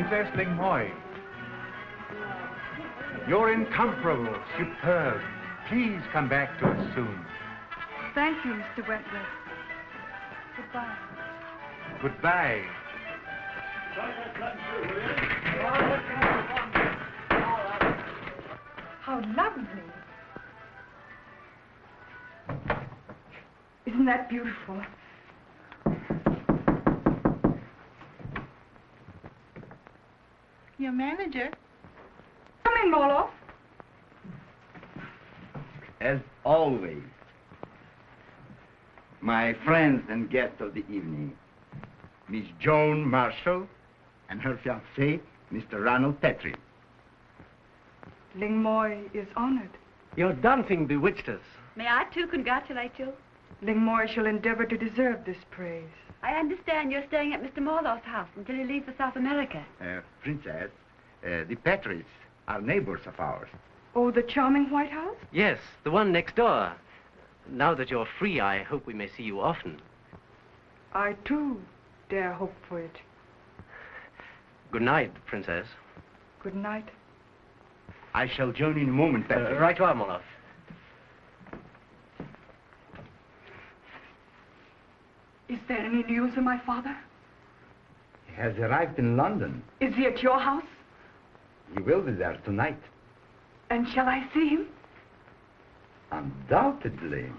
Princess Ling Moy. You're incomparable, superb. Please come back to us soon. Thank you, Mr. Wentworth. Goodbye. Goodbye. How lovely. Isn't that beautiful? Your manager? Come in, Molo. As always, my friends and guests of the evening, Miss Joan Marshall and her fiancé, Mr. Ronald Petrie. Ling Moy is honored. Your dancing bewitched us. May I, too, congratulate you? Ling Moy shall endeavor to deserve this praise. I understand you're staying at Mr. Morlow's house until he leaves for South America. Princess, the Petries are neighbors of ours. Oh, the charming White House? Yes, the one next door. Now that you're free, I hope we may see you often. I, too, dare hope for it. Good night, Princess. Good night. I shall join in a moment, Petrie. Right you are, Moloff. Is there any news of my father? He has arrived in London. Is he at your house? He will be there tonight. And shall I see him? Undoubtedly.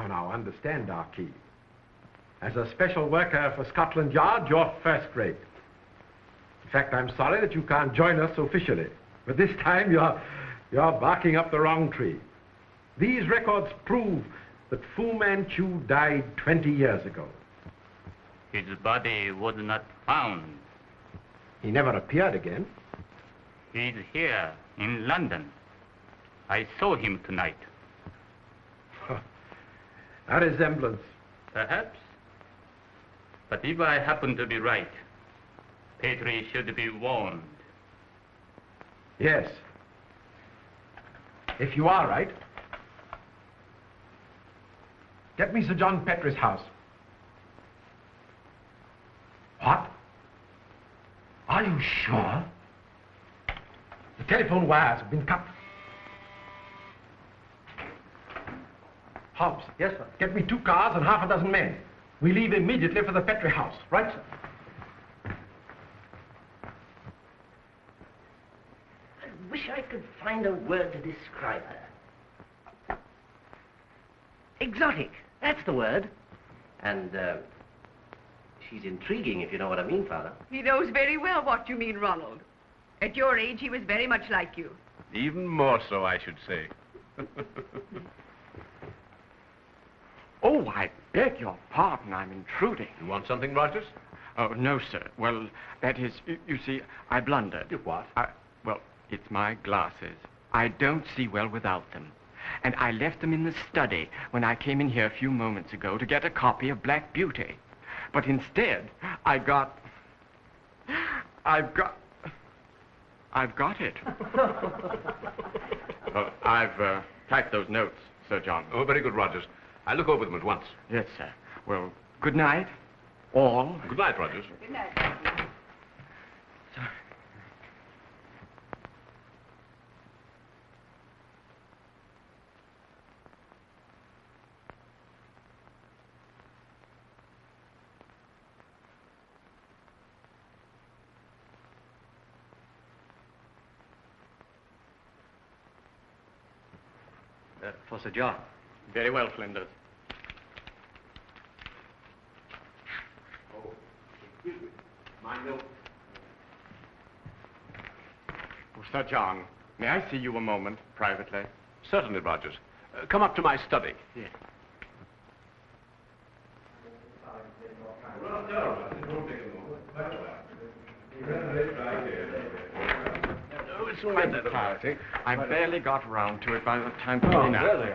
Now, understand, Ah Kee. As a special worker for Scotland Yard, you're first rate. In fact, I'm sorry that you can't join us officially. But this time, you're barking up the wrong tree. These records prove that Fu Manchu died 20 years ago. His body was not found. He never appeared again. He's here in London. I saw him tonight. A resemblance. Perhaps. But if I happen to be right, Petrie should be warned. Yes. If you are right, get me Sir John Petrie's house. What? Are you sure? The telephone wires have been cut. Hobbs. Yes, sir. Get me 2 cars and half a dozen men. We leave immediately for the Petrie house. Right, sir? I wish I could find a word to describe her. Exotic, that's the word. And, she's intriguing, if you know what I mean, Father. He knows very well what you mean, Ronald. At your age, he was very much like you. Even more so, I should say. Oh, I beg your pardon, I'm intruding. You want something, Rogers? Oh, no, sir. Well, that is, you see, I blundered. You what? Well, it's my glasses. I don't see well without them. And I left them in the study when I came in here a few moments ago to get a copy of Black Beauty. But instead, I've got it. I've typed those notes, Sir John. Oh, very good, Rogers. I'll look over them at once. Yes, sir. Well, good night, all. Good night, Rogers. Good night. For Sir John. Very well, Flinders. Oh, excuse me. My note. Oh, Sir John, may I see you a moment, privately? Certainly, Rogers. Come up to my study. Yes. Oh, soon get that over, I think. I barely got around to it by the time for Oh, dinner. there they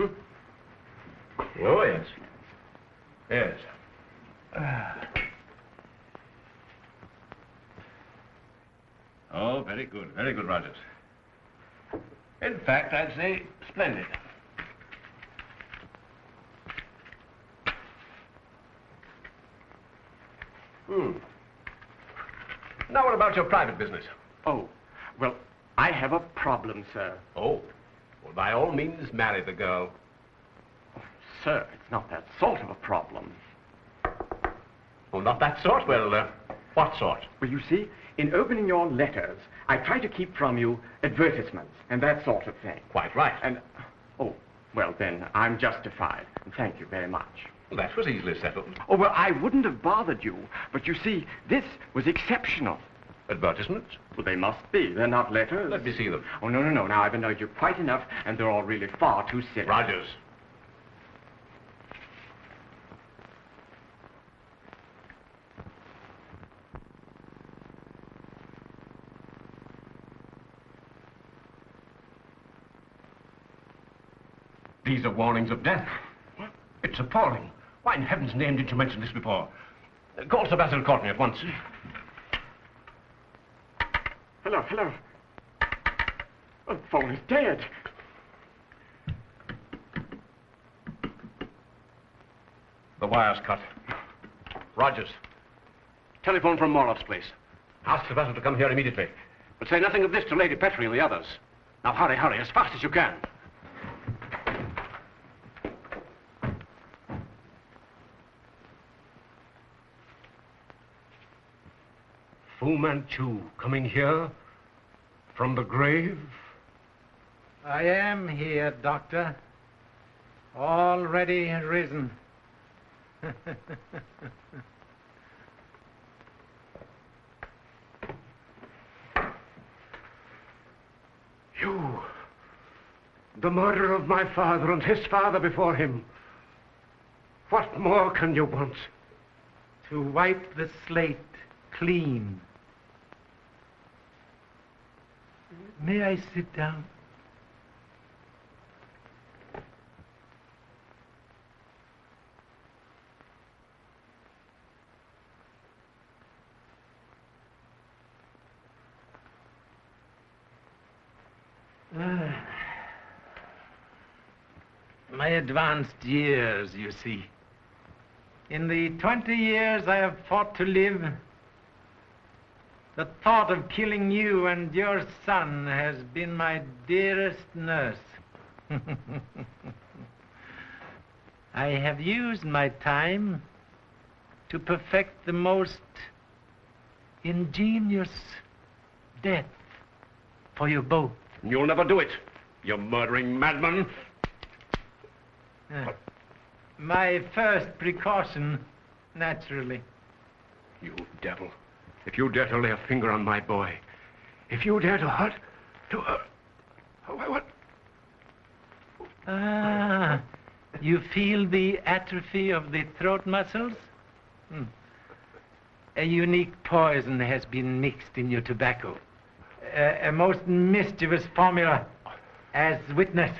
are. Oh, yes. Yes. Oh, very good, Rogers. In fact, I'd say splendid. Now, what about your private business? Oh, well, I have a problem, sir. Oh, well, by all means, marry the girl. Oh, sir, it's not that sort of a problem. Oh, not that sort? Well, what sort? Well, you see, in opening your letters, I try to keep from you advertisements and that sort of thing. Quite right. And, oh, well, then, I'm justified. And thank you very much. Well, that was easily settled. Oh, well, I wouldn't have bothered you, but you see, this was exceptional. Advertisements? Well, they must be. They're not letters. Let me see them. Oh, no. Now, I've annoyed you quite enough, and they're all really far too silly. Rogers. These are warnings of death. What? It's appalling. Why in heaven's name didn't you mention this before? Call Sir Basil Courtney at once. Hello. Oh, the phone is dead. The wire's cut. Rogers. Telephone from Morloff's place. Ask Sir Basil to come here immediately. But say nothing of this to Lady Petrie and the others. Now hurry, as fast as you can. Fu Manchu coming here from the grave? I am here, Doctor. Already risen. You, the murderer of my father and his father before him. What more can you want? To wipe the slate clean. May I sit down? My advanced years, you see. In the 20 years I have fought to live, the thought of killing you and your son has been my dearest nurse. I have used my time to perfect the most ingenious death for you both. You'll never do it, you murdering madman. My first precaution, naturally. You devil. If you dare to lay a finger on my boy, if you dare to hurt, what? Ah, you feel the atrophy of the throat muscles? A unique poison has been mixed in your tobacco. A most mischievous formula, as witness.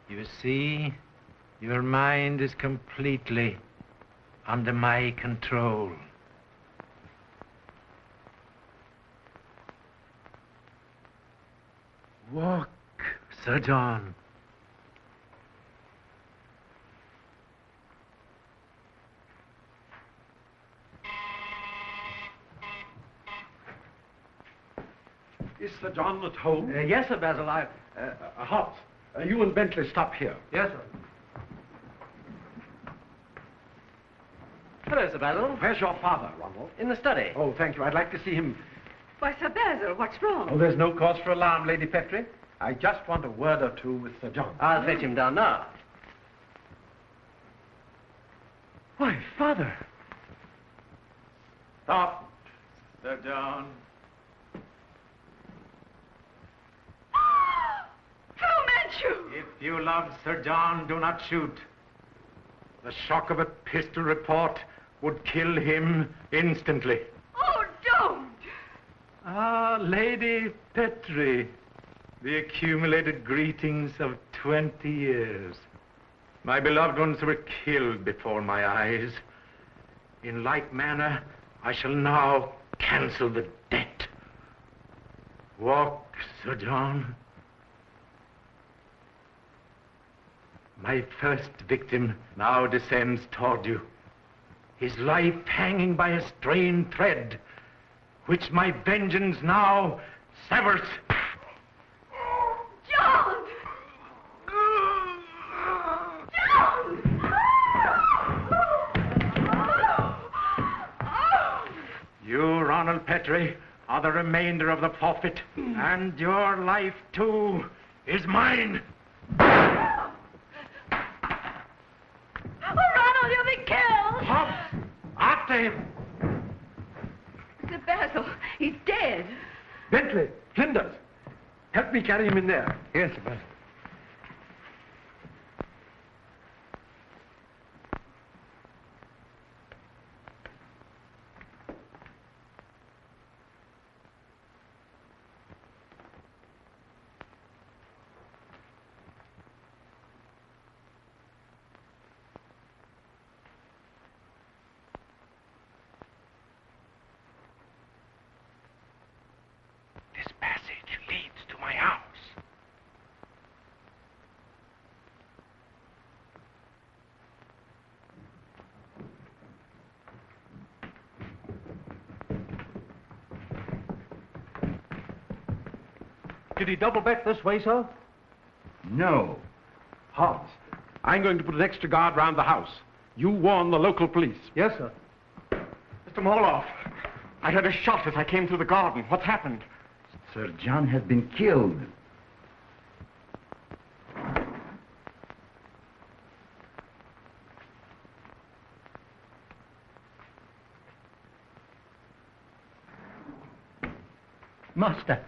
You see, your mind is completely under my control. Walk, Sir John. Is Sir John at home? Yes, Sir Basil, Hobbs, you and Bentley stop here. Yes, sir. Hello, Sir Basil. Where's your father, Ronald? In the study. Oh, thank you. I'd like to see him. Why, Sir Basil, what's wrong? Oh, there's no cause for alarm, Lady Petrie. I just want a word or two with Sir John. I'll fetch him down now. Why, Father. Stop, Sir John. Fu Manchu! If you love Sir John, do not shoot. The shock of a pistol report would kill him instantly. Oh, don't! Ah, Lady Petrie, the accumulated greetings of 20 years. My beloved ones were killed before my eyes. In like manner, I shall now cancel the debt. Walk, Sir John. My first victim now descends toward you, his life hanging by a strained thread, which my vengeance now severs. John! You, Ronald Petrie, are the remainder of the forfeit, and your life, too, is mine. Oh, Ronald, you'll be killed! Hobbs, after him. Sir Basil, he's dead. Bentley, Flinders, help me carry him in there. Yes, Sir Basil. This passage leads to my house. Did he double back this way, sir? No. Hobbs, I'm going to put an extra guard round the house. You warn the local police. Yes, sir. Mr. Moloff, I heard a shot as I came through the garden. What's happened? Sir John has been killed. Master.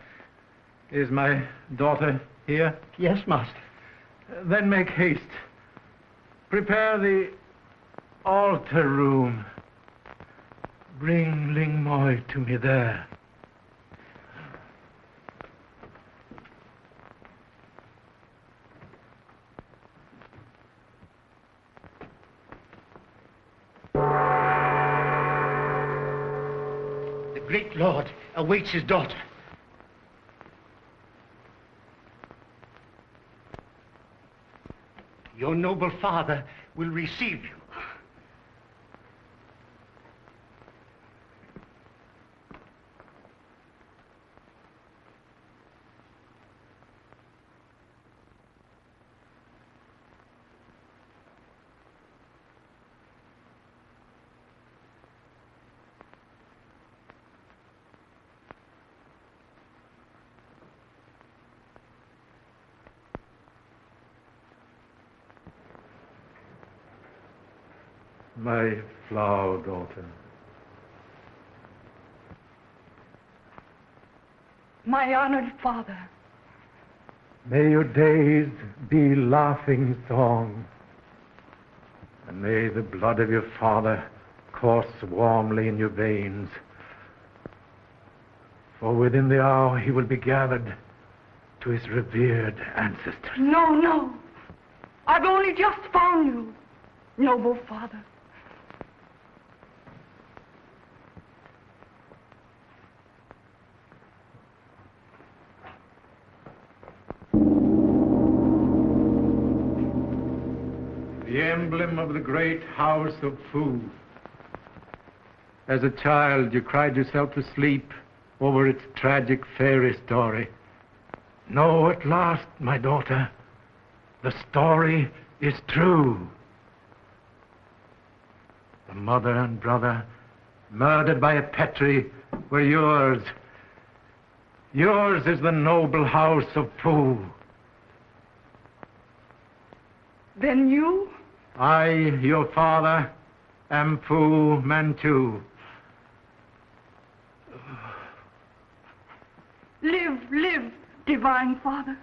Is my daughter here? Yes, master. Then make haste. Prepare the altar room. Bring Ling Moy to me there. The great lord awaits his daughter. Your noble father will receive you. My flower daughter. My honored father. May your days be laughing song, and may the blood of your father course warmly in your veins. For within the hour he will be gathered to his revered ancestors. No, no. I've only just found you, noble father. The emblem of the great house of Fu. As a child, you cried yourself to sleep over its tragic fairy story. No, at last, my daughter, the story is true. The mother and brother, murdered by a Petrie, were yours. Yours is the noble house of Fu. Then you? I, your father, am Fu Manchu. Live, divine father.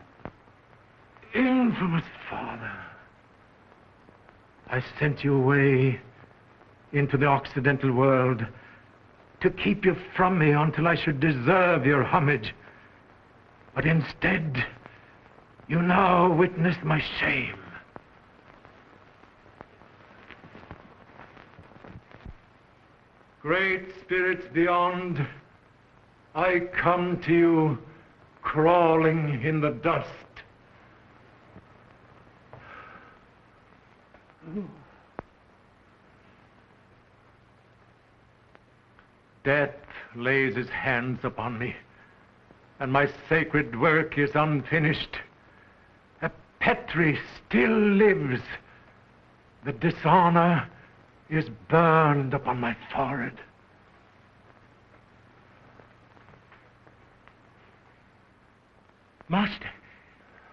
Infamous father. I sent you away into the Occidental world, to keep you from me until I should deserve your homage. But instead, you now witness my shame. Great spirits beyond, I come to you crawling in the dust. Death lays his hands upon me, and my sacred work is unfinished. A Petri still lives. The dishonor is burned upon my forehead. Master,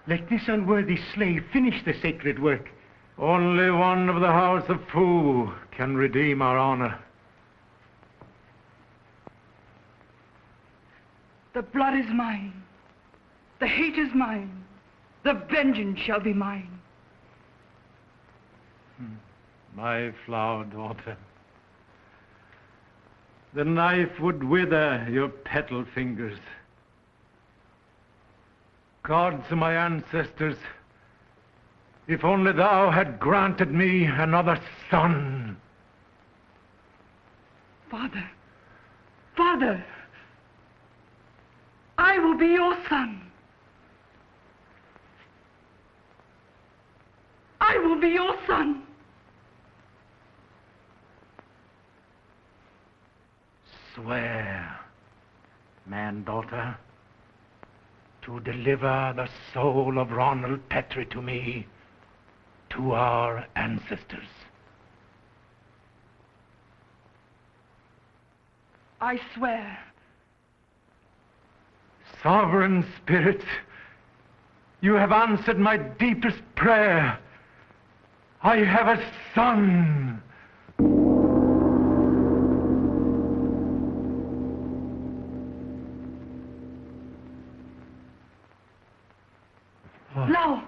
let this unworthy slave finish the sacred work. Only one of the house of Fu can redeem our honor. The blood is mine. The hate is mine. The vengeance shall be mine. My flower daughter, the knife would wither your petal fingers. Gods of my ancestors, if only thou had granted me another son. Father, Father, I will be your son. I will be your son. Swear, man-daughter, to deliver the soul of Ronald Petrie to me, to our ancestors. I swear. Sovereign spirits, you have answered my deepest prayer. I have a son. Now.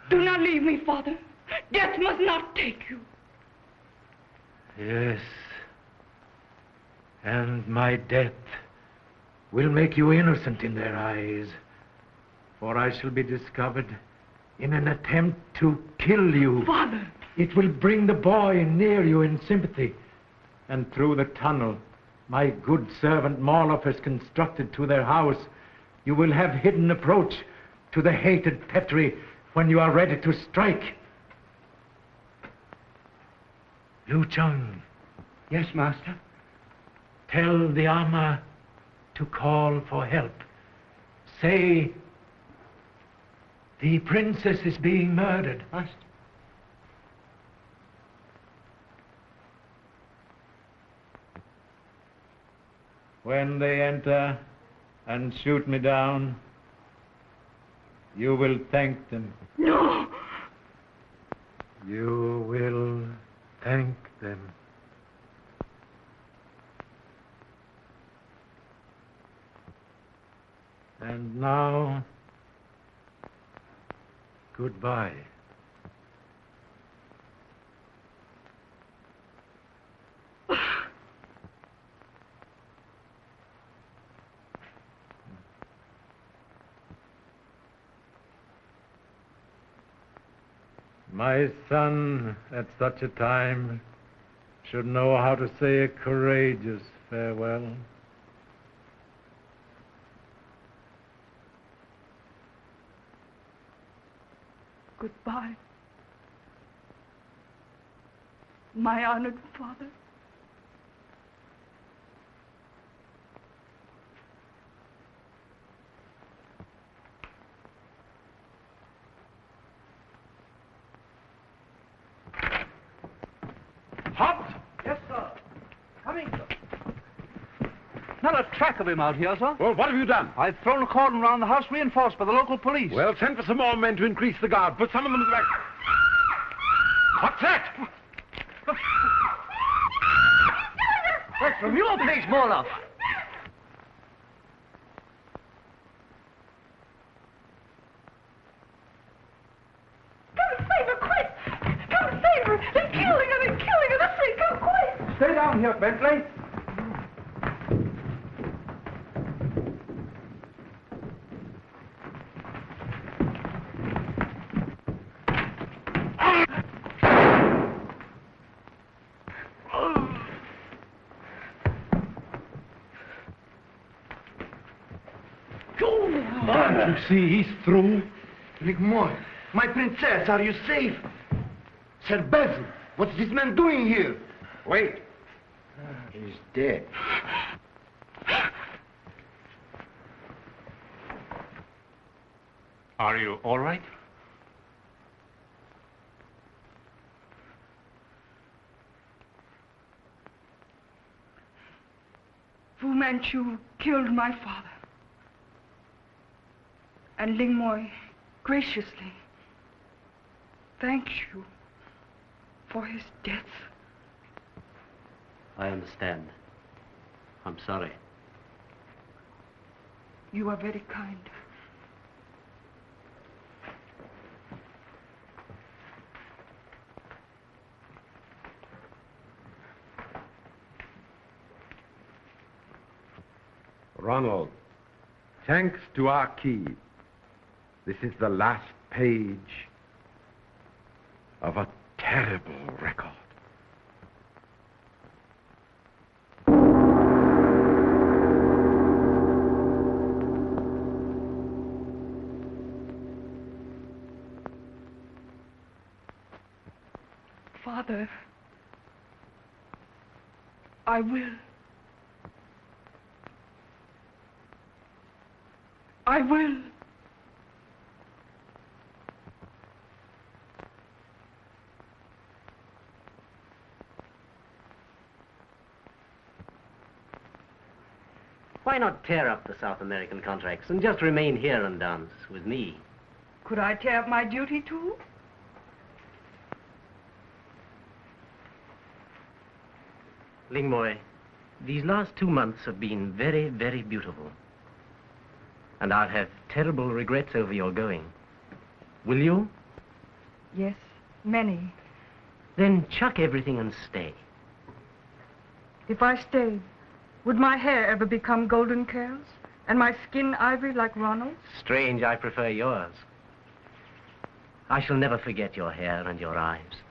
Do not leave me, Father. Death must not take you. Yes. And my death will make you innocent in their eyes, for I shall be discovered in an attempt to kill you. Father! It will bring the boy near you in sympathy, and through the tunnel my good servant Morloff has constructed to their house, you will have hidden approach to the hated Petrie when you are ready to strike. Lu Chung. Yes, Master? Tell the Amma to call for help. Say, the princess is being murdered. Master? When they enter and shoot me down, you will thank them. No! You will thank them. And now, goodbye. My son, at such a time, should know how to say a courageous farewell. Goodbye, my honored father. Hot? Yes, sir. Coming, sir. Not a track of him out here, sir. Well, what have you done? I've thrown a cordon around the house, reinforced by the local police. Well, send for some more men to increase the guard. Put some of them in the back. What's that? That's from your place, Morloff. on here, Bentley. Can't you see he's through? Ling Moy, my princess, are you safe? Sir Basil, what's this man doing here? Wait. He's dead. Are you all right? Fu Manchu killed my father. And Ling Moy graciously thanks you for his death. I understand. I'm sorry. You are very kind. Ronald, thanks to Ah Kee, this is the last page of a terrible record. Father, I will. I will. Why not tear up the South American contracts and just remain here and dance with me? Could I tear up my duty too? Ling Moy, these last 2 months have been very, very beautiful. And I'll have terrible regrets over your going. Will you? Yes, many. Then chuck everything and stay. If I stayed, would my hair ever become golden curls? And my skin ivory like Ronald's? Strange, I prefer yours. I shall never forget your hair and your eyes.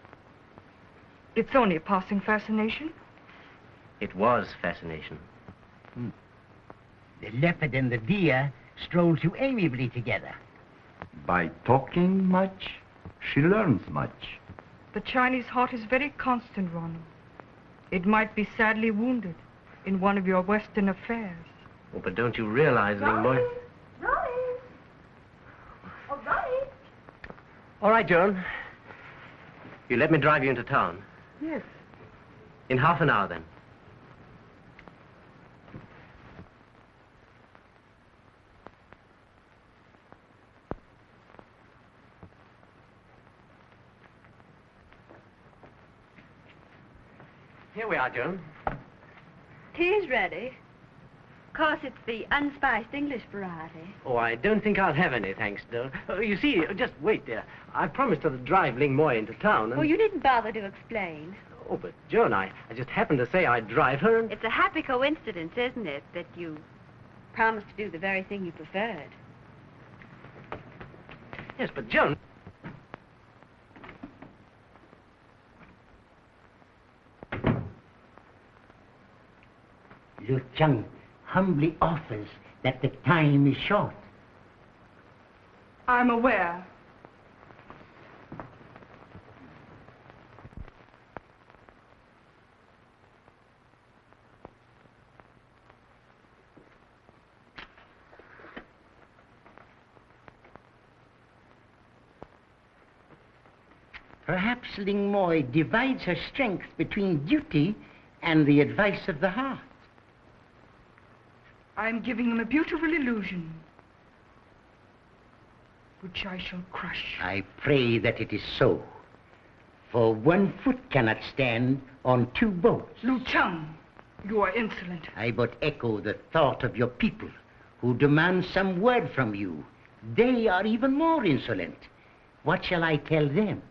It's only a passing fascination. It was fascination. The leopard and the deer stroll too amiably together. By talking much, she learns much. The Chinese heart is very constant, Ronald. It might be sadly wounded in one of your Western affairs. Oh, but don't you realize, Ling Moy? Ronnie! Oh, Ronnie! All right, Joan. You let me drive you into town. Yes. In half an hour, then. Here we are, Joan. Tea's ready. Of course, it's the unspiced English variety. Oh, I don't think I'll have any, thanks, Joan. You see, just wait, dear. I promised to drive Ling Moy into town and... Oh, you didn't bother to explain. Oh, but, Joan, I just happened to say I'd drive her and... It's a happy coincidence, isn't it, that you promised to do the very thing you preferred. Yes, but, Joan... Lu Cheng humbly offers that the time is short. I'm aware. Perhaps Ling Moy divides her strength between duty and the advice of the heart. I'm giving him a beautiful illusion, which I shall crush. I pray that it is so. For one foot cannot stand on two boats. Lu Cheng, you are insolent. I but echo the thought of your people, who demand some word from you. They are even more insolent. What shall I tell them?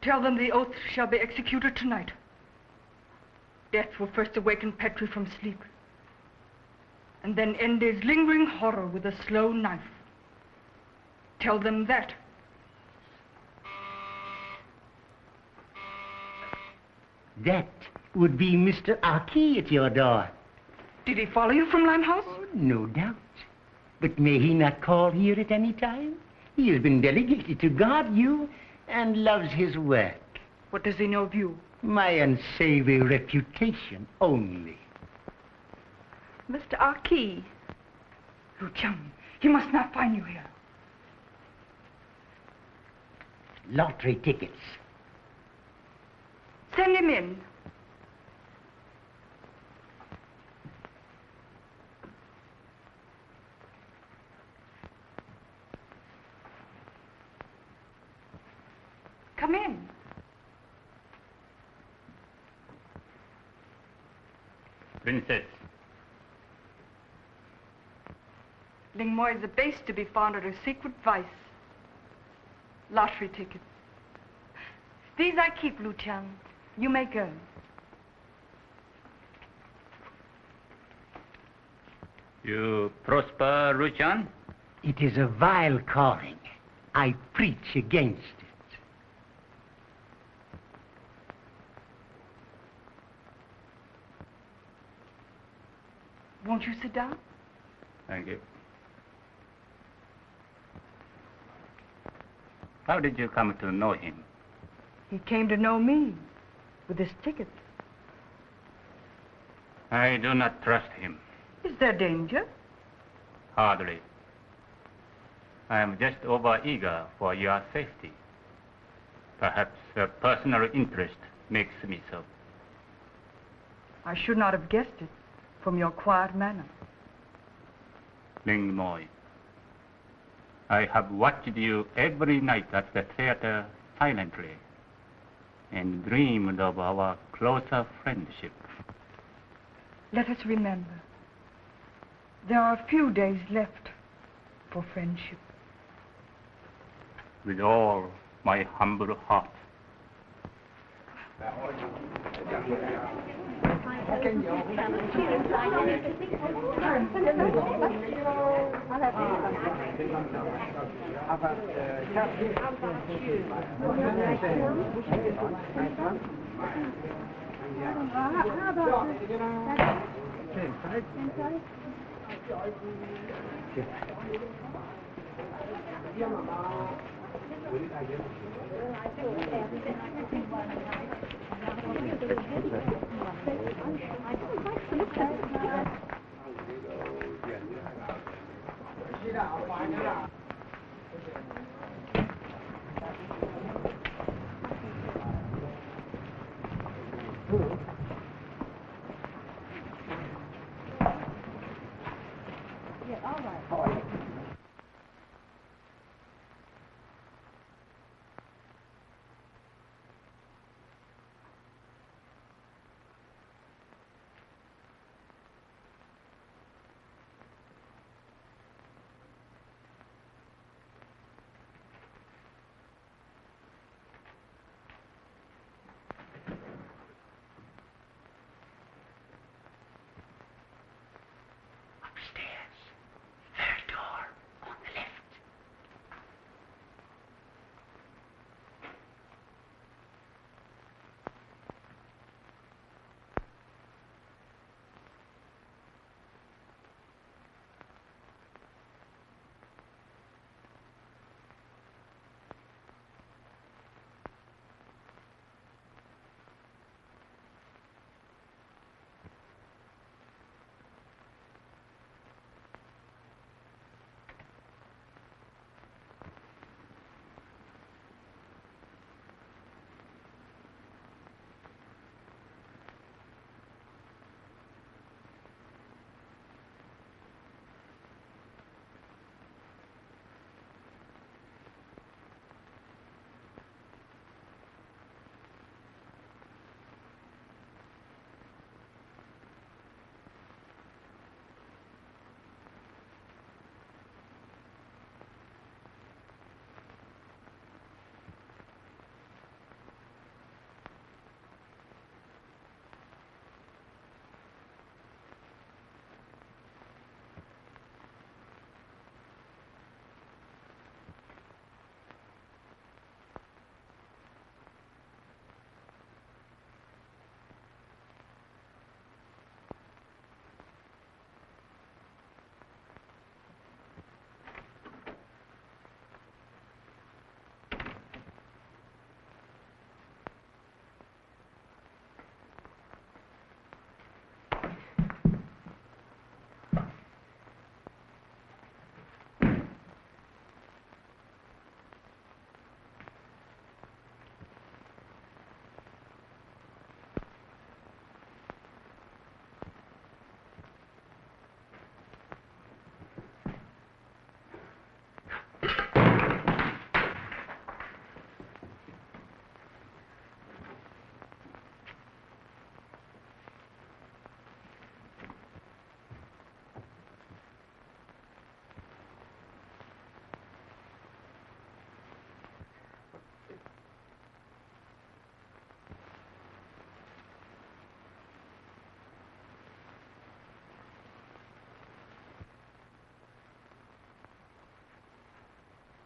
Tell them the oath shall be executed tonight. Death will first awaken Petrie from sleep, and then end his lingering horror with a slow knife. Tell them that. That would be Mr. Ah Kee at your door. Did he follow you from Limehouse? Oh, no doubt. But may he not call here at any time? He has been delegated to guard you and loves his work. What does he know of you? My unsavory reputation only. Mr. Ah Kee. Lu Chang, he must not find you here. Lottery tickets. Send him in. Come in. Princess. Ling Moy is a base to be found at a secret vice. Lottery tickets. These I keep, Lu Chang. You may go. You prosper, Ruchan? It is a vile calling. I preach against it. Won't you sit down? Thank you. How did you come to know him? He came to know me with his ticket. I do not trust him. Is there danger? Hardly. I am just over-eager for your safety. Perhaps a personal interest makes me so. I should not have guessed it from your quiet manner. Ling Moy, I have watched you every night at the theater silently and dreamed of our closer friendship. Let us remember, there are a few days left for friendship. With all my humble heart.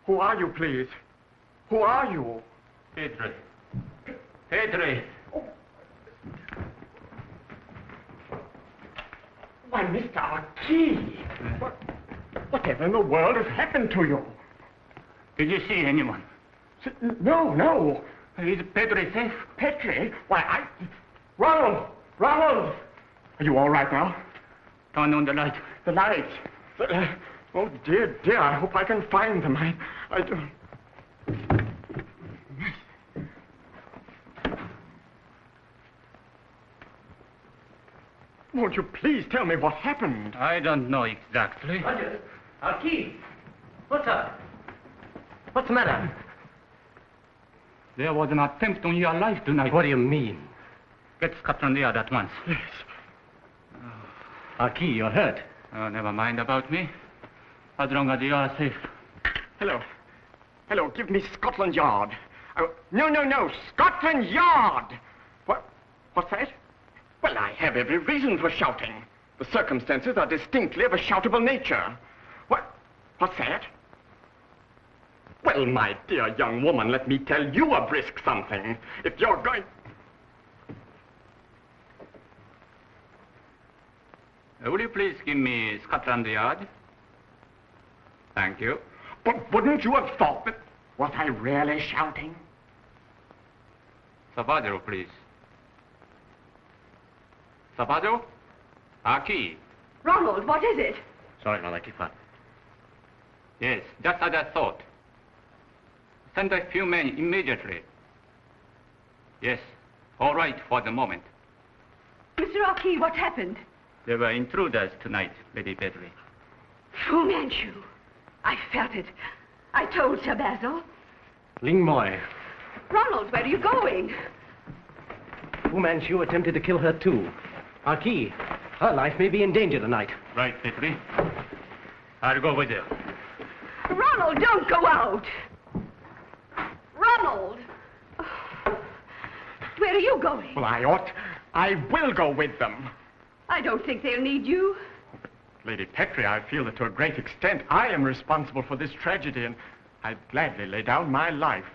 Who are you, please? Who are you? Petri. Petri. Why, Mr. Ah Kee. Whatever in the world has happened to you? Did you see anyone? No, no. Is Petri safe? Petri? Why, Ronald! Ronald! Are you all right now? Turn on the light. The lights. Oh, dear, dear, I hope I can find them. I don't... Won't you please tell me what happened? I don't know exactly. Roger. Ah Kee. What's up? What's the matter? There was an attempt on your life tonight. What do you mean? Get Scotland Yard at once. Yes. Ah Kee, you're hurt. Oh, never mind about me. As long as you are safe. Hello. Hello, give me Scotland Yard. Oh, no, Scotland Yard! What's that? Well, I have every reason for shouting. The circumstances are distinctly of a shoutable nature. What's that? Well, my dear young woman, let me tell you a brisk something. If you're going... Will you please give me Scotland Yard? Thank you. But wouldn't you have thought that... Was I really shouting? Sabado, please. Sabado? Ah Kee. Ronald, what is it? Sorry, Mother, keep on. Yes, just as I thought. Send a few men immediately. Yes, all right for the moment. Mr. Ah Kee, what happened? There were intruders tonight, Lady Petri. Fu Manchu. I felt it. I told Sir Basil. Ling Moy. Ronald, where are you going? Fu Manchu attempted to kill her, too. Ah Kee, her life may be in danger tonight. Right, Petri. I'll go with you. Ronald, don't go out. Ronald! Where are you going? Well, I will go with them. I don't think they'll need you. Lady Petri, I feel that to a great extent I am responsible for this tragedy, and I'd gladly lay down my life.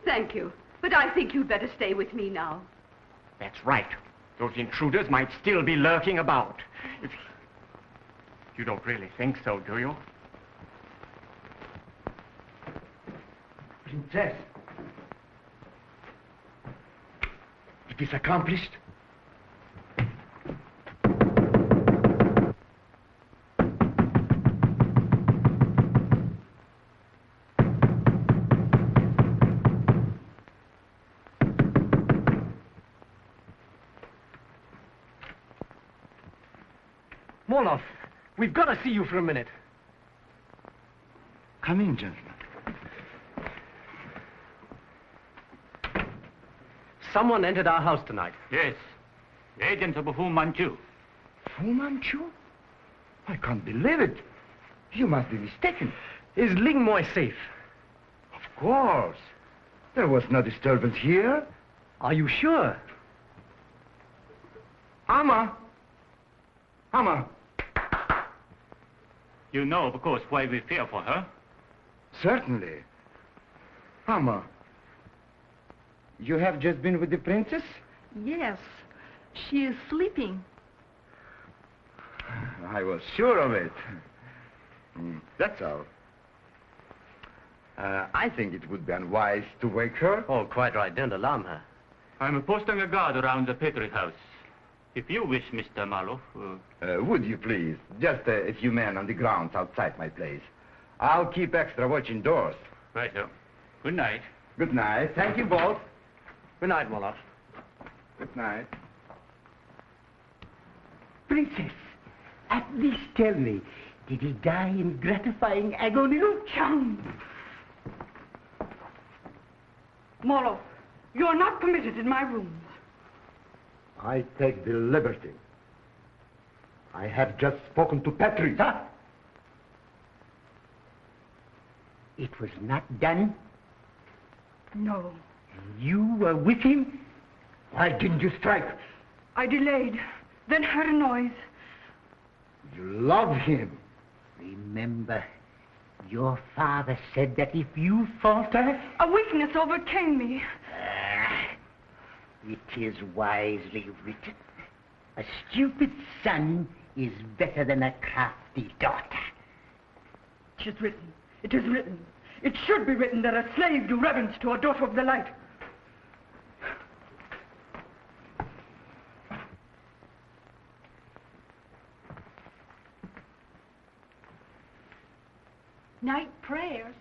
Thank you, but I think you'd better stay with me now. That's right. Those intruders might still be lurking about. If you don't really think so, do you? Princess. It is accomplished. Moloff, we've got to see you for a minute. Come in, gentlemen. Someone entered our house tonight. Yes, the agent of Fu Manchu. Fu Manchu? I can't believe it. You must be mistaken. Is Ling Moy safe? Of course. There was no disturbance here. Are you sure? Amma! You know, of course, why we fear for her. Certainly. Amma, you have just been with the princess? Yes, she is sleeping. I was sure of it. That's all. I think it would be unwise to wake her. Oh, quite right. Don't alarm her. I'm posting a guard around the Petri house. If you wish, Mr. Maloff. Would you please? Just a few men on the grounds outside my place. I'll keep extra watch indoors. Right, sir. Good night. Good night. Thank you both. Good night, Moloff. Good night. Princess, at least tell me, did he die in gratifying agony? Chang! Molo, you are not permitted in my rooms. I take the liberty. I have just spoken to Petri. Huh? It was not done? No. You were with him? Why didn't you strike? I delayed, then heard a noise. You love him. Remember, Your father said that if you falter... A weakness overcame me. It is wisely written. A stupid son is better than a crafty daughter. It is written. It is written. It should be written that a slave do reverence to a daughter of the light. Night prayers.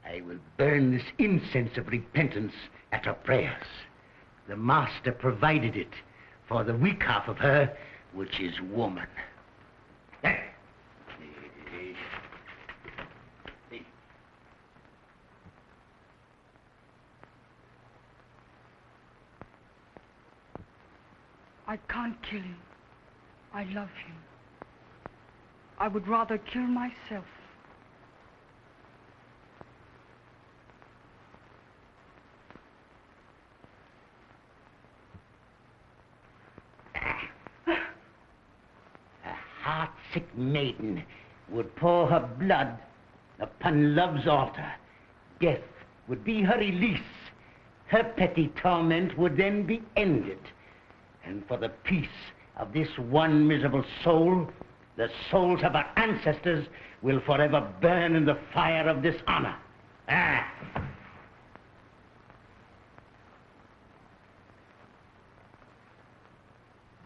I will burn this incense of repentance at her prayers. The master provided it for the weak half of her, which is woman. I can't kill him. I love him. I would rather kill myself. Heart-sick maiden would pour her blood upon love's altar. Death would be her release. Her petty torment would then be ended. And for the peace of this one miserable soul, the souls of our ancestors will forever burn in the fire of dishonor.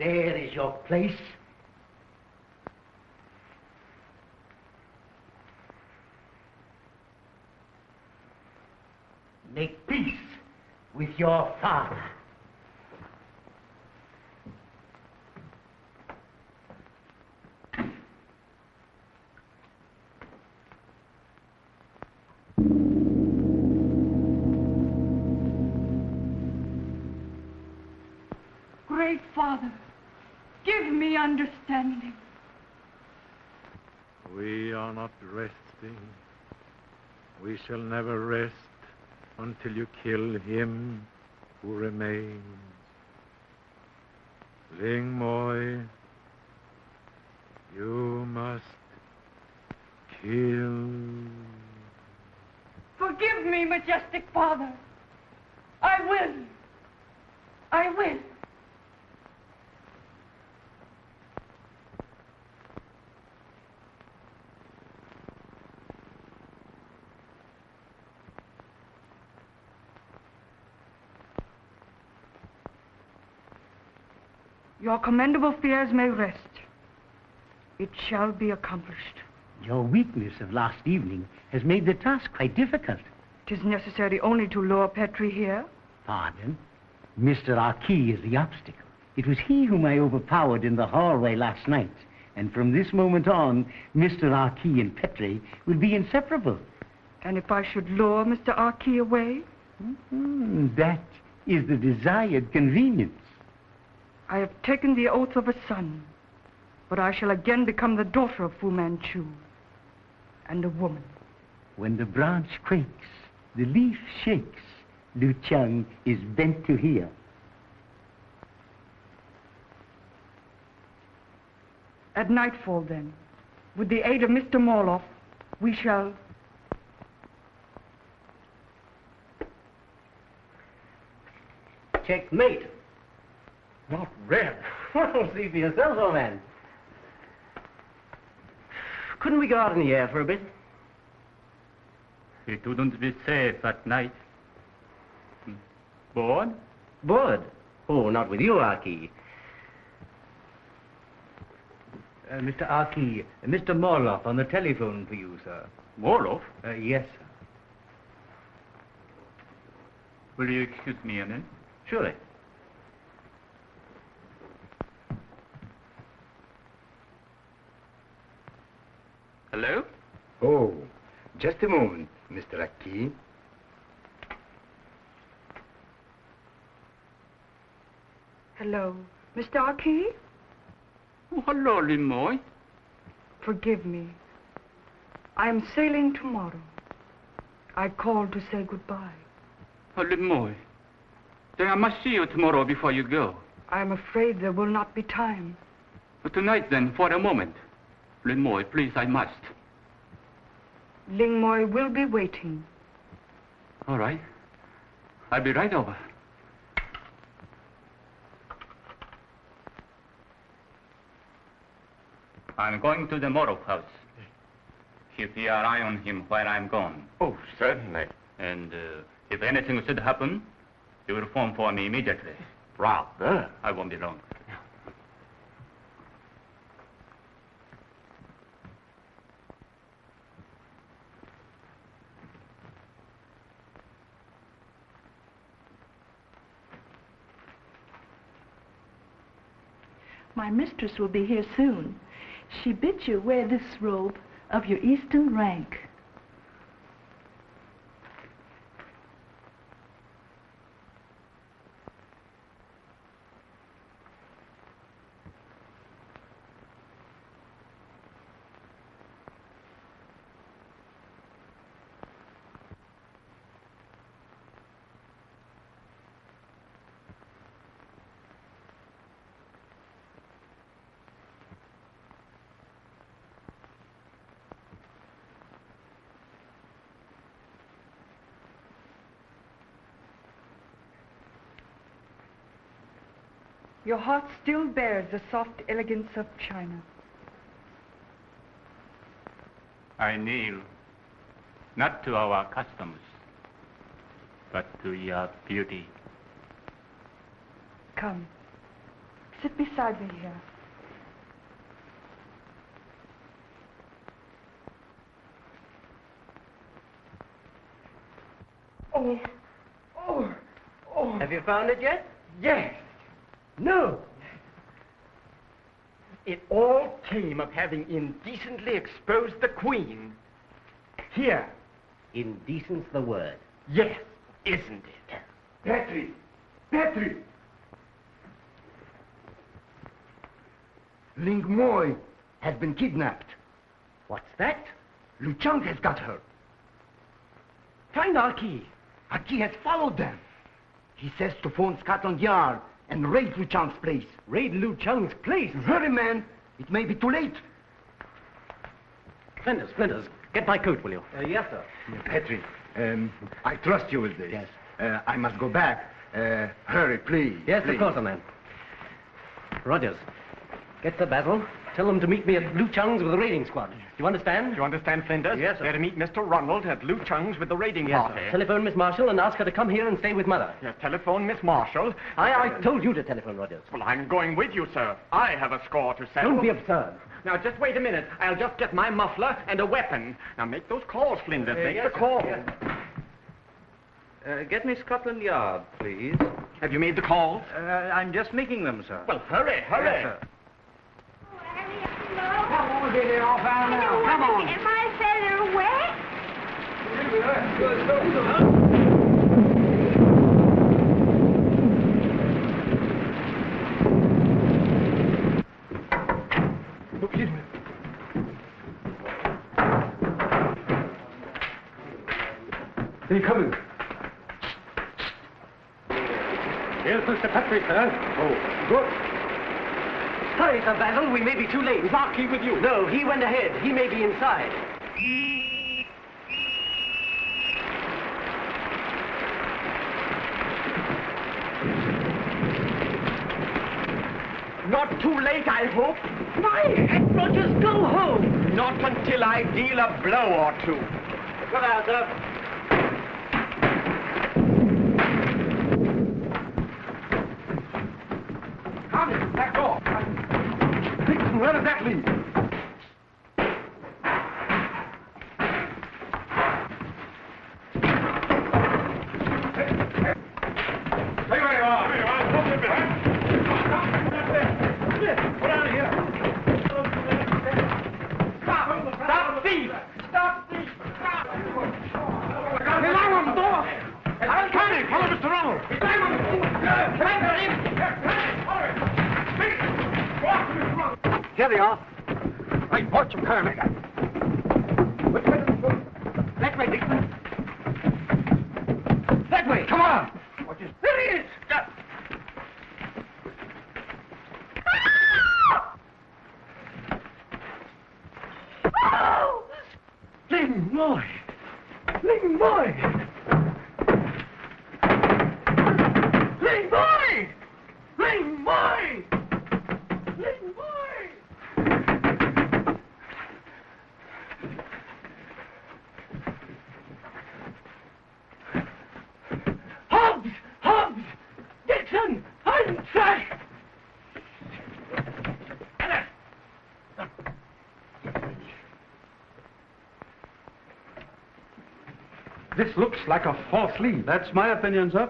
There is your place. Make peace with your father. Great Father, give me understanding. We are not resting. We shall never rest until you kill him who remains. Ling Moy, you must kill. Forgive me, majestic Father. I will. I will. Your commendable fears may rest. It shall be accomplished. Your weakness of last evening has made the task quite difficult. It is necessary only to lure Petrie here. Pardon? Mr. Ah Kee is the obstacle. It was he whom I overpowered in the hallway last night. And from this moment on, Mr. Ah Kee and Petrie will be inseparable. And if I should lure Mr. Ah Kee away? That is the desired convenience. I have taken the oath of a son, but I shall again become the daughter of Fu Manchu, and a woman. When the branch quakes, the leaf shakes. Lu Chang is bent to hear. At nightfall, then, with the aid of Mr. Morloff, we shall... Checkmate. Not red. Well, see for yourself, old man. Couldn't we go out in the air for a bit? It wouldn't be safe at night. Bored? Bored? Oh, not with you, Ah Kee. Mr. Ah Kee, Mr. Morloff on the telephone for you, sir. Morloff? Yes, sir. Will you excuse me a minute? Surely. Hello? Oh, just a moment, Mr. Ah Kee. Hello, Mr. Ah Kee? Oh, hello, Ling Moy. Forgive me. I am sailing tomorrow. I called to say goodbye. Oh, Ling Moy. Then I must see you tomorrow before you go. I'm afraid there will not be time. But tonight, then, for a moment. Ling Moy, please, I must. Ling Moy will be waiting. All right. I'll be right over. I'm going to the Morrow house. Keep your eye on him while I'm gone. Oh, certainly. And if anything should happen, you will phone for me immediately. Rather. I won't be long. My mistress will be here soon. She bids you wear this robe of your Eastern rank. Your heart still bears the soft elegance of China. I kneel, not to our customs, but to your beauty. Come, sit beside me here. Have you found it yet? Yes. No. It all came of having indecently exposed the Queen. Here. Indecent's the word. Yes, isn't it? Petrie! Petrie! Ling Moy has been kidnapped. What's that? Lu Chang has got her. Find Ah Kee. Ah Kee has followed them. He says to phone Scotland Yard and raid Lu Chang's place. Raid Lu Chang's place? Hurry, man. It may be too late. Flinders, get my coat, will you? Yes, sir. Petrie, I trust you with this. Yes. I must go back. Hurry, please. Yes, please. of course, man. Rogers, get the Basil. Tell them to meet me at Lu Chang's with the raiding squad. Do you understand? Do you understand, Flinders? Yes, sir. They're to meet Mr. Ronald at Lu Chang's with the raiding Yes, party. sir. Telephone Miss Marshall and ask her to come here and stay with Mother. Yes, telephone Miss Marshall. I told you to telephone Rogers. Well, I'm going with you, sir. I have a score to settle. Don't be absurd. Now, just wait a minute. I'll just get my muffler and a weapon. Now, make those calls, Flinders. Make yes, the calls. yes. Get me Scotland Yard, please. Have you made the calls? I'm just making them, sir. Well, hurry, hurry. Yes, sir. Come on, get it off out now. Come on. Get my feather wet? They're coming. Here's Mr. Petrie, sir. Oh, good. Hurry, Sir Basil. We may be too late. Is Ah Kee with you? No, he went ahead. He may be inside. Not too late, I hope. My Rogers, go home. Not until I deal a blow or two. Come out, sir. Come, back door. Dixon, where does that lead? Stay where you are. Stop it behind. Put out of here. Stop thief. Stop thief. Stop. I'm coming. Follow Mr. Ronald. Here they are. Right, watch them coming. Which way? That way, Dixon. That way. Come on. Moy! Ling Moy! Ling Moy! Ling Moy! Ling Moy! Hobbs! Hobbs! Dixon! On track! This looks like a false lead. That's my opinion, sir.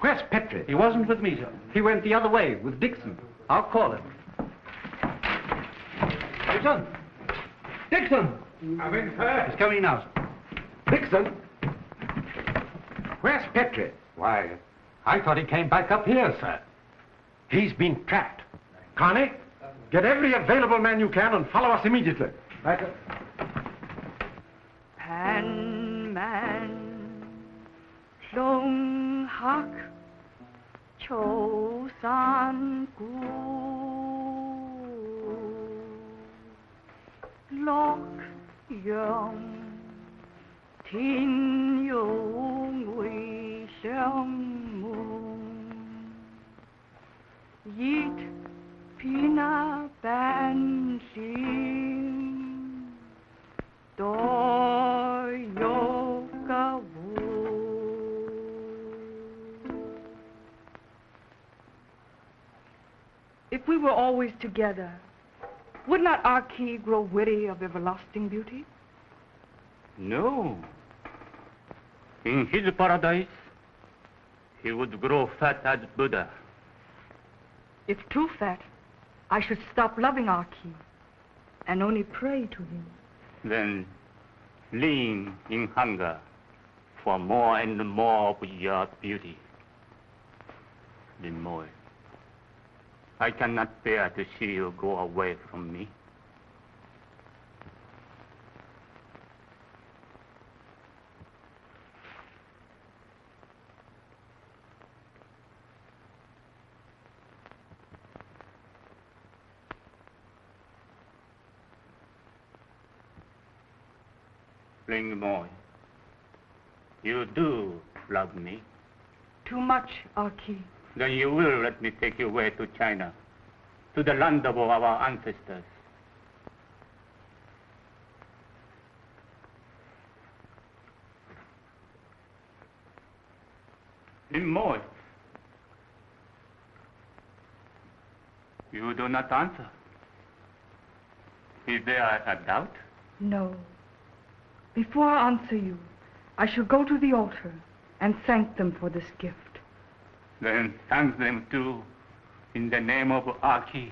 Where's Petrie? He wasn't with me, sir. He went the other way with Dixon. I'll call him. Dixon! Dixon! I'm in, sir. He's coming now, sir. Dixon? Where's Petrie? Why, I thought he came back up here, sir. He's been trapped. Connie, get every available man you can and follow us immediately. Right, sir. Pan man long hak cho san gu lok yong tin yong wei xiang mong yit pina ban xin doi yoga wu. If we were always together, would not Ah Kee grow weary of everlasting beauty? No. In his paradise, he would grow fat as Buddha. If too fat, I should stop loving Ah Kee and only pray to him. Then lean in hunger for more and more of your beauty. Ling Moy, I cannot bear to see you go away from me. Ling Moy, you do love me. Too much, Ah Kee. Then you will let me take you away to China, to the land of our ancestors. Ling Moy, you do not answer. Is there a doubt? No. Before I answer you, I shall go to the altar and thank them for this gift. Then thank them too, in the name of Ah Kee.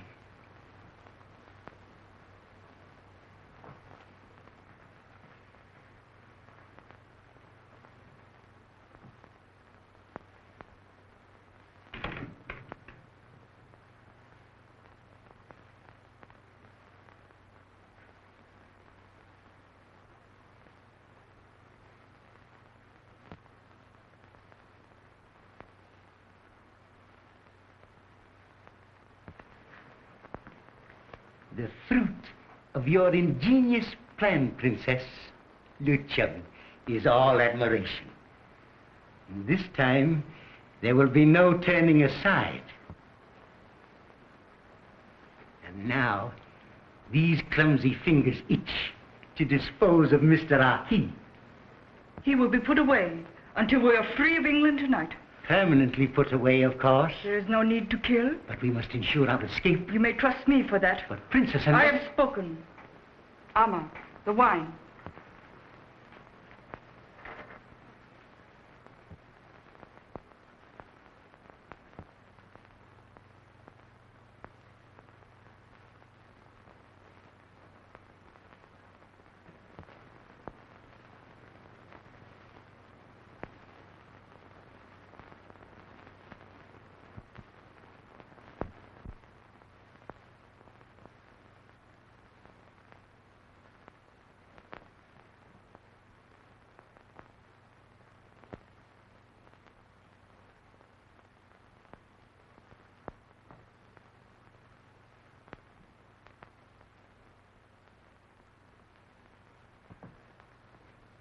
The fruit of your ingenious plan, Princess, Lucian, is all admiration. And this time, there will be no turning aside. And now, these clumsy fingers itch to dispose of Mr. Ah Kee. He will be put away until we are free of England tonight. Permanently put away, of course. There is no need to kill. But we must ensure our escape. You may trust me for that. But Princess and I have spoken. Amma, the wine.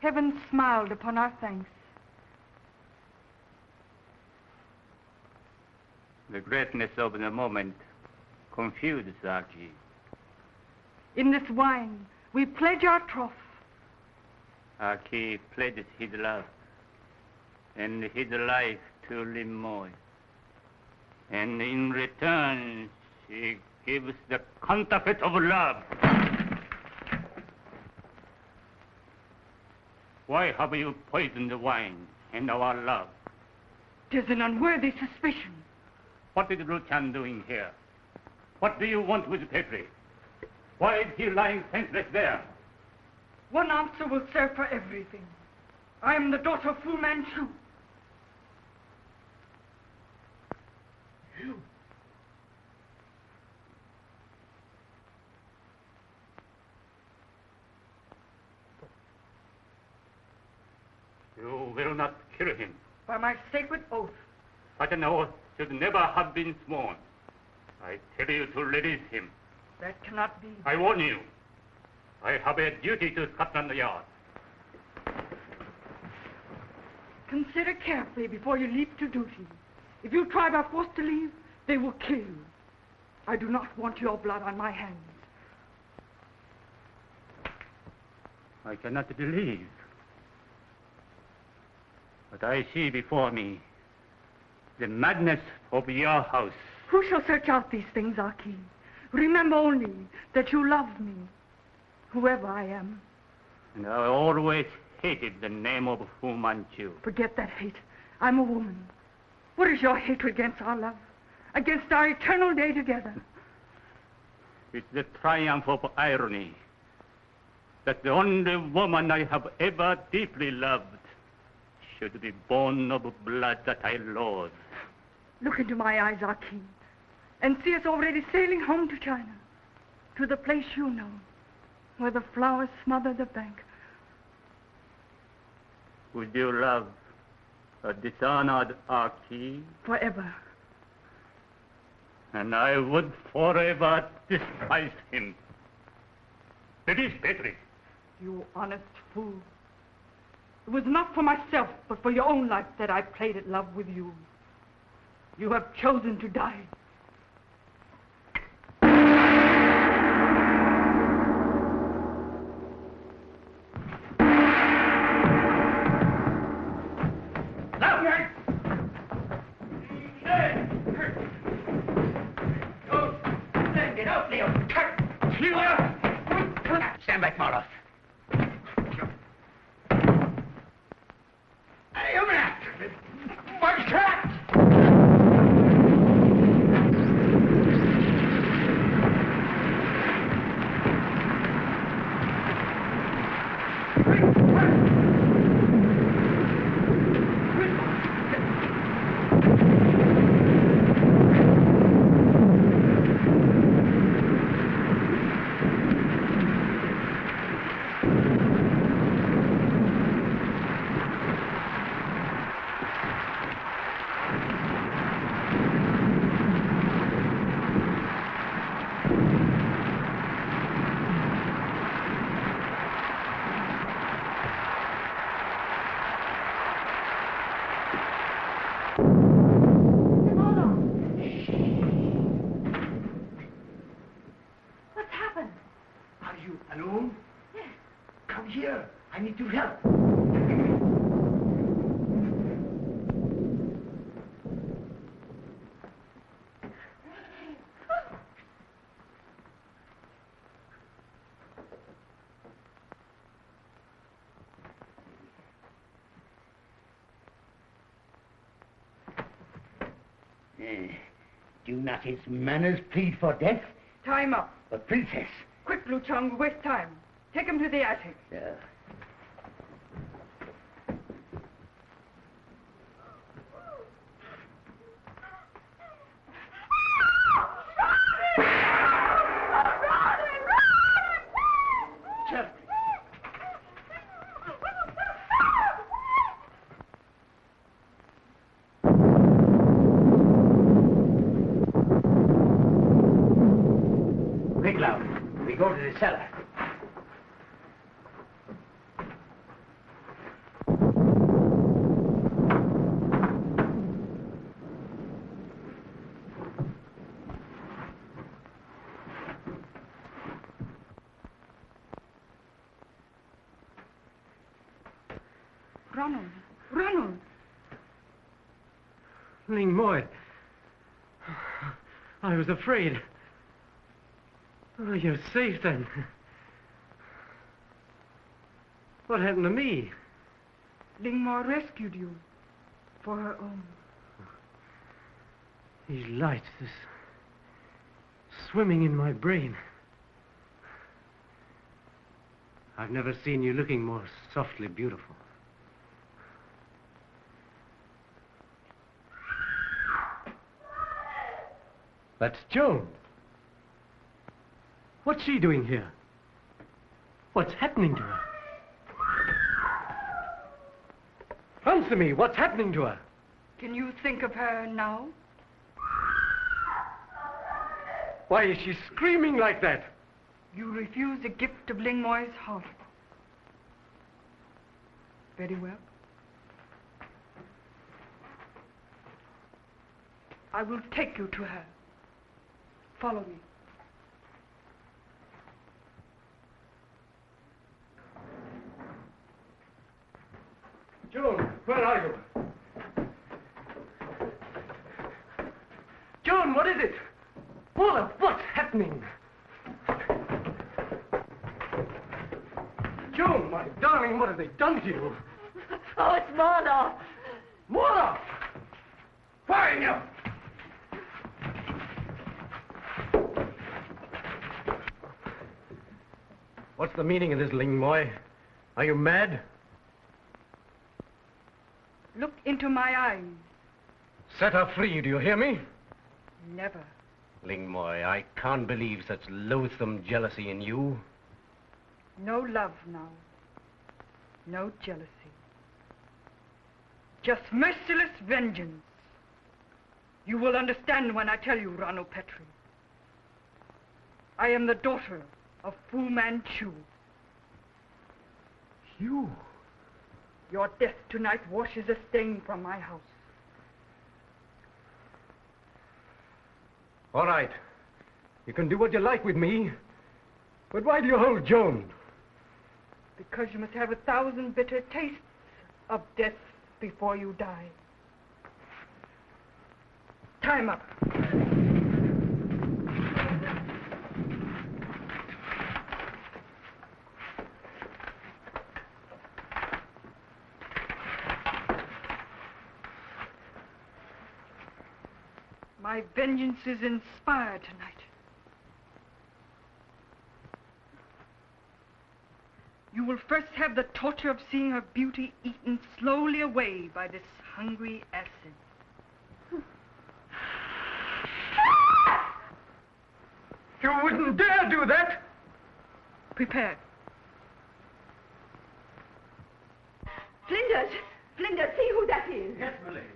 Heaven smiled upon our thanks. The greatness of the moment confused Ah Kee. In this wine, we pledge our troth. Ah Kee pledges his love and his life to Ling Moy. And in return, she gives the counterfeit of love. Why have you poisoned the wine and our love? 'Tis an unworthy suspicion. What is Lu Chan doing here? What do you want with Petri? Why is he lying senseless there? One answer will serve for everything. I am the daughter of Fu Manchu. You will not kill him. By my sacred oath. Such an oath should never have been sworn. I tell you to release him. That cannot be. I warn you. I have a duty to Scotland Yard. Consider carefully before you leap to duty. If you try by force to leave, they will kill you. I do not want your blood on my hands. I cannot believe. But I see before me the madness of your house. Who shall search out these things, Ah Kee? Remember only that you love me, whoever I am. And I always hated the name of Fu Manchu. Forget that hate. I'm a woman. What is your hatred against our love? Against our eternal day together? It's the triumph of irony that the only woman I have ever deeply loved should be born of blood that I loathe. Look into my eyes, Ah Kee, and see us already sailing home to China, to the place you know, where the flowers smother the bank. Would you love a dishonored Ah Kee? Forever. And I would forever despise him. Release Petri. You honest fool. It was not for myself, but for your own life that I played at love with you. You have chosen to die. Stand back, Marlow. Do not his manners plead for death? Time up. But, Princess. Quick, Lu Chang, we waste time. Take him to the attic. We go to the cellar. Ronald. Ronald! Ling Moy. I was afraid. Oh, you're safe then. What happened to me? Ling Moy rescued you for her own. These lights, this swimming in my brain. I've never seen you looking more softly beautiful. That's Joan. What's she doing here? What's happening to her? Answer me, what's happening to her? Can you think of her now? Why is she screaming like that? You refuse the gift of Ling Moy's heart. Very well. I will take you to her. Follow me. Joan, where are you? Joan, what is it? Paula, what's happening? Joan, my darling, what have they done to you? Oh, it's Marla. Paula! Find you! What's the meaning of this, Ling Moy? Are you mad? Look into my eyes. Set her free, do you hear me? Never. Ling Moy, I can't believe such loathsome jealousy in you. No love now. No jealousy. Just merciless vengeance. You will understand when I tell you, Ronald Petrie. I am the daughter of Fu Manchu. You? Your death tonight washes a stain from my house. All right. You can do what you like with me. But why do you hold Joan? Because you must have 1,000 bitter tastes of death before you die. Time up. My vengeance is inspired tonight. You will first have the torture of seeing her beauty eaten slowly away by this hungry acid. You wouldn't dare do that! Prepare. Flinders! Flinders, see who that is. Yes, my lady.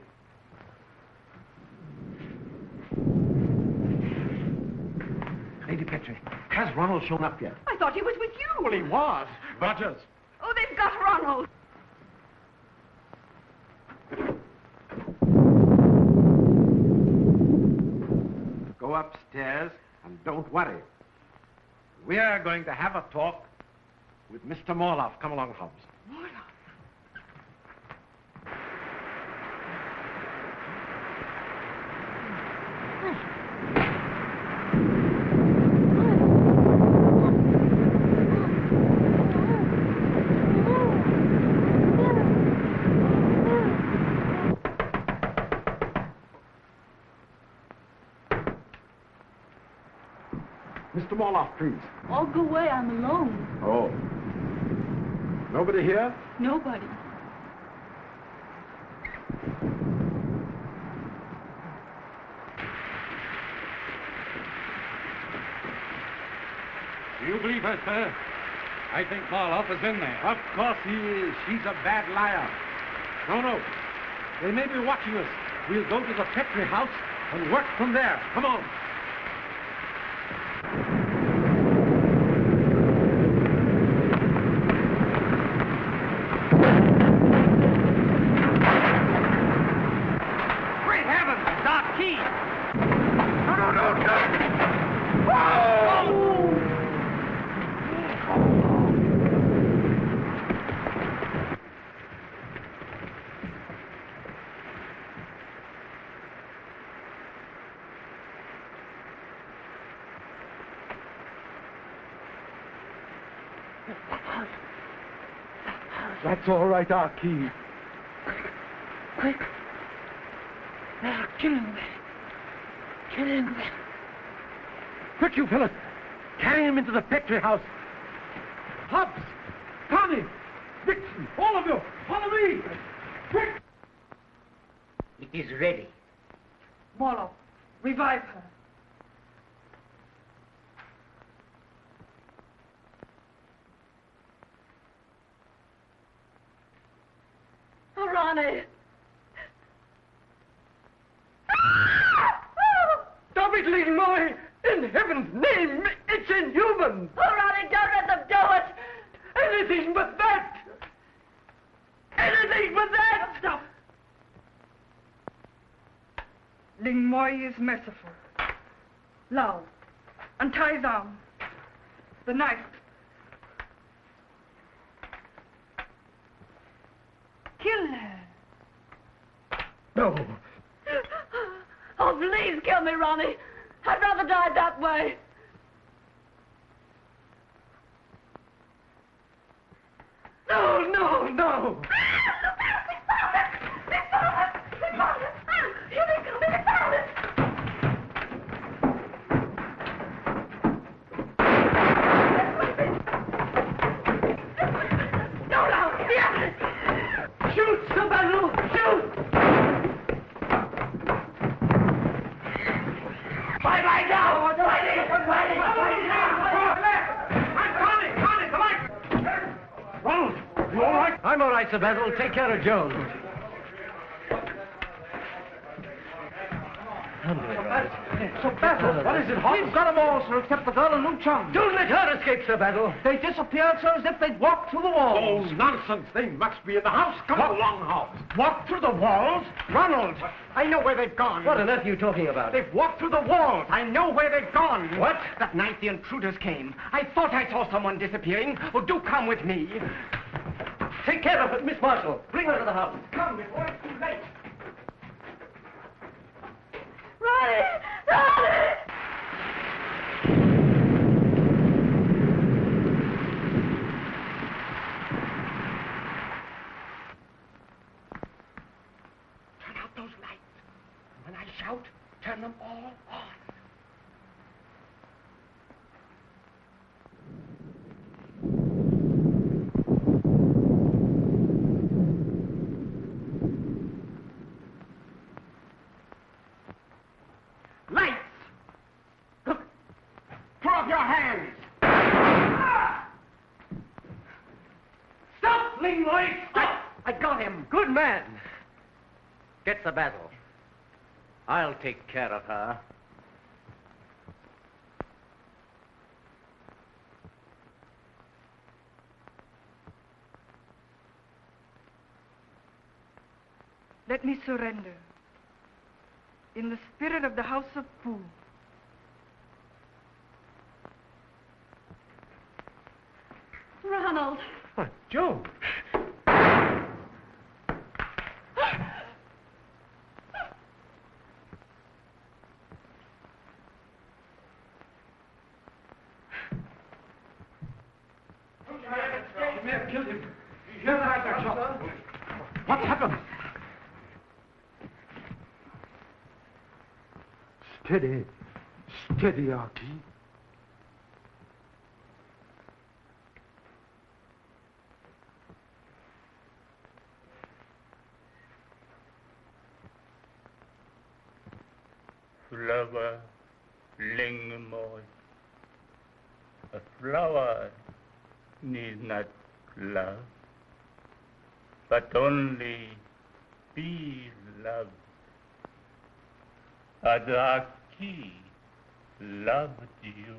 Lady Petrie, has Ronald shown up yet? I thought he was with you. Well, he was. Rogers. Oh, they've got Ronald. Go upstairs and don't worry. We're going to have a talk with Mr. Morloff. Come along, Holmes. Morloff? Mr. Morloff, please. Oh, go away. I'm alone. Oh. Nobody here? Nobody. Do you believe her, sir? I think Morloff is in there. Of course he is. She's a bad liar. No. They may be watching us. We'll go to the Petrie house and work from there. Come on. Great heavens, it's Ah Kee! No! Oh! That's all right, Ah Kee. Quick. Now, kill him. Kill him. Quick, you fellas. Carry him into the factory house. Hobbs, Connie, Dixon, all of you, follow me. Quick. It is ready. Marlowe, revive her. Oh, Ronnie. Stop it, Ling Moy! In heaven's name, it's inhuman! Oh, Ronnie, don't let them do it! Anything but that! Anything but that! Stop! Ling Moy is merciful. Lau, untie his arm. The knife. Kill her. No. Oh, please kill me, Ronnie. I'd rather die that way. No, no, no! Shoot, Sabato! Shoot! Bye-bye now! Ronald, you all right? I'm all right, Sir Basil. Take care of Joan. So, Basil, what is it, Hobbs? We've got them all, sir, except the girl and Lou Chung. Don't let her escape, Sir Basil. They disappeared, sir, as if they'd walked through the walls. Oh, nonsense. They must be in the house. Come along, Hobbs. Walked through the walls? Ronald, I know where they've gone. What on earth are you talking about? They've walked through the walls. I know where they've gone. What? That night the intruders came. I thought I saw someone disappearing. Oh, do come with me. Take care of it, Miss Marshall. Bring her to the house. Come before it's too late. Ronnie! Ronnie! Turn out those lights. And when I shout, turn them all on. Lights! Look! Throw up your hands! Stop, Ling Moy! Stop! I got him. Good man. Get Sir Basil. I'll take care of her. Let me surrender. In the spirit of the House of Fu. Ronald. Joan. Killed him. What happened? Steady. Steady, Ah Kee. Flower, Ling Moy. A flower need not love, but only be loved. As Ah Kee loved you.